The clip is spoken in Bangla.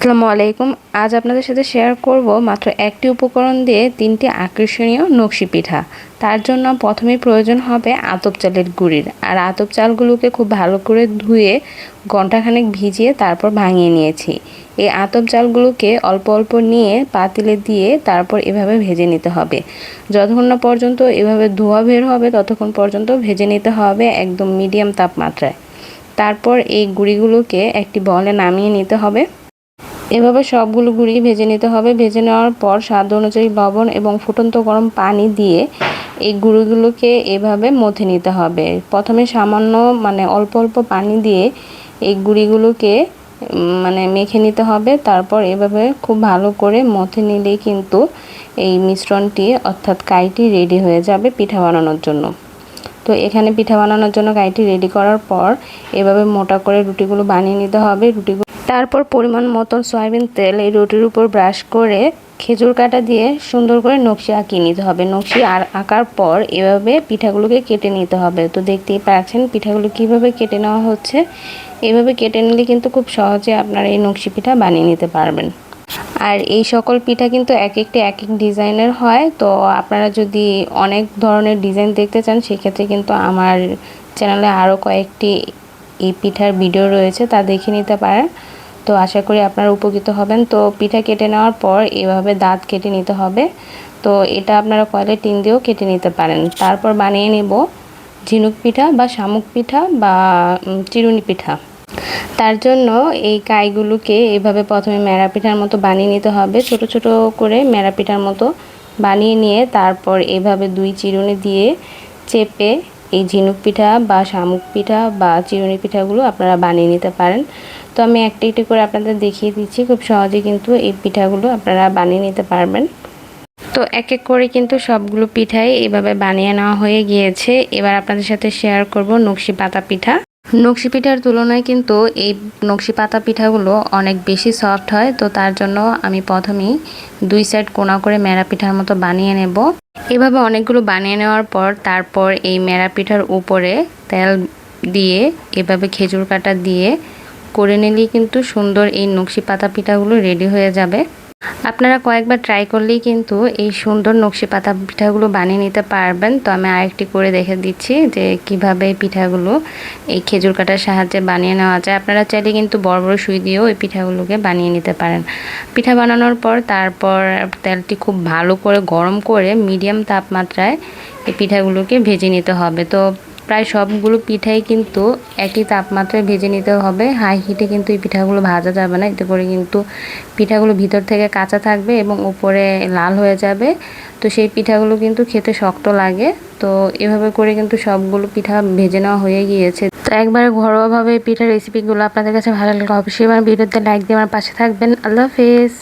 আসসালামু আলাইকুম। আজ আপনাদের সাথে শেয়ার করব মাত্র একটি উপকরণ দিয়ে তিনটি আকর্ষণীয় নকশি পিঠা। তার জন্য প্রথমেই প্রয়োজন হবে আতপ চালের গুঁড়ির। আর আতপ চালগুলোকে খুব ভালো করে ধুয়ে ঘন্টাখানেক ভিজিয়ে তারপর ভাঙিয়ে নিয়েছি। এই আতপ চালগুলোকে অল্প অল্প নিয়ে পাতিলে দিয়ে তারপর এভাবে ভেজে নিতে হবে। যতক্ষণ না পর্যন্ত এভাবে ধোঁয়া বের হবে ততক্ষণ পর্যন্ত ভেজে নিতে হবে একদম মিডিয়াম তাপমাত্রায়। তারপর এই গুঁড়িগুলোকে একটি বলে নামিয়ে নিতে হবে। এভাবে সবগুলো গুঁড়ি ভেজে নিতে হবে। ভেজে নেওয়ার পর স্বাদ অনুযায়ী লবণ এবং ফুটন্ত গরম পানি দিয়ে এই গুঁড়িগুলোকে এভাবে মথে নিতে হবে। প্রথমে সামান্য অল্প অল্প পানি দিয়ে এই গুঁড়িগুলোকে মেখে নিতে হবে। তারপর এভাবে খুব ভালো করে মথে নিলেই কিন্তু এই মিশ্রণটি অর্থাৎ কাইটি রেডি হয়ে যাবে পিঠা বানানোর জন্য। তো এখানে পিঠা বানানোর জন্য কাইটি রেডি করার পর এভাবে মোটা করে রুটিগুলো বানিয়ে নিতে হবে। তারপর পরিমাণ মতন সয়াবিন তেল এই রুটির উপর ব্রাশ করে খেজুর কাঁটা দিয়ে সুন্দর করে নকশি আঁকিয়ে নিতে হবে। নকশি আঁকার পর এভাবে পিঠাগুলোকে কেটে নিতে হবে। তো দেখতেই পাচ্ছেন পিঠাগুলো কিভাবে কেটে নেওয়া হচ্ছে। এভাবে কেটে নিলে কিন্তু খুব সহজে আপনারা এই নকশি পিঠা বানিয়ে নিতে পারবেন। আর এই সকল পিঠা কিন্তু এক এক ডিজাইনের হয়। তো আপনারা যদি অনেক ধরনের ডিজাইন দেখতে চান সেক্ষেত্রে কিন্তু আমার চ্যানেলে আরও কয়েকটি এই পিঠার ভিডিও রয়েছে, তা দেখে নিতে পারেন। তো আশা করি আপনারা উপকৃত হবেন। তো পিঠা কেটে নেওয়ার পর এভাবে দাঁত কেটে নিতে হবে। তো এটা আপনারা কয়লার টিন দিয়েও কেটে নিতে পারেন। তারপর বানিয়ে নেব ঝিনুক পিঠা বা শামুক পিঠা বা চিরুনি পিঠা। তার জন্য এই কাইগুলোকে এভাবে প্রথমে মেরা পিঠার মতো বানিয়ে নিতে হবে। ছোট ছোট করে মেরা পিঠার মতো বানিয়ে নিয়ে তারপর এভাবে দুই চিরুনি দিয়ে চেপে এই ঝিনুক পিঠা বা শামুক পিঠা বা চিরুনি পিঠাগুলো আপনারা বানিয়ে নিতে পারেন। তো আমি একটি একটি করে আপনাদের দেখিয়ে দিচ্ছি। খুব সহজে কিন্তু এই পিঠাগুলো আপনারা বানিয়ে নিতে পারবেন। তো এক এক করে কিন্তু সবগুলো পিঠাই এভাবে বানিয়ে নেওয়া হয়ে গিয়েছে। এবার আপনাদের সাথে শেয়ার করব নকশি পাতা পিঠা। নকশি পিঠার তুলনায় কিন্তু এই নকশি পাতা পিঠাগুলো অনেক বেশি সফট হয়। তো তার জন্য আমি প্রথমেই দুই সাইড কোনা করে মেরা পিঠার মতো বানিয়ে নেব। এভাবে অনেকগুলো বানিয়ে নেওয়ার পর তারপর এই মেরা পিঠার উপরে তেল দিয়ে এভাবে খেজুর কাঁটা দিয়ে করে নিলেই কিন্তু সুন্দর এই নকশি পাতা পিঠাগুলো রেডি হয়ে যাবে। আপনারা কয়েকবার ট্রাই করলেই কিন্তু এই সুন্দর নকশি পাতা পিঠাগুলো বানিয়ে নিতে পারবেন। তো আমি আরেকটি করে দেখে দিচ্ছি যে কিভাবে পিঠাগুলো এই খেজুর কাঁটার সাহায্যে বানিয়ে নেওয়া যায়। আপনারা চাইলে কিন্তু বড় বড় সুই দিয়েও এই পিঠাগুলোকে বানিয়ে নিতে পারেন। পিঠা বানানোর পর তারপর তেলটি খুব ভালো করে গরম করে মিডিয়াম তাপমাত্রায় এই পিঠাগুলোকে ভেজে নিতে হবে। তো প্রায় সবগুলো পিঠাই কিন্তু একই তাপমাত্রায় ভেজে নিতে হবে। হাই হিটে কিন্তু এই পিঠাগুলো ভাজা যাবে না, এতে করে কিন্তু পিঠাগুলো ভিতর থেকে কাঁচা থাকবে এবং উপরে লাল হয়ে যাবে। তো সেই পিঠাগুলো কিন্তু খেতে শক্ত লাগে। তো এভাবে করে কিন্তু সবগুলো পিঠা ভেজে নেওয়া হয়ে গিয়েছে। তো একবারে ঘরোয়াভাবে পিঠার রেসিপিগুলো আপনাদের কাছে ভালো লাগলে অবশ্যই আমার ভিডিওতে লাইক দিয়ে আমার পাশে থাকবেন। আল্লাহ হাফেজ।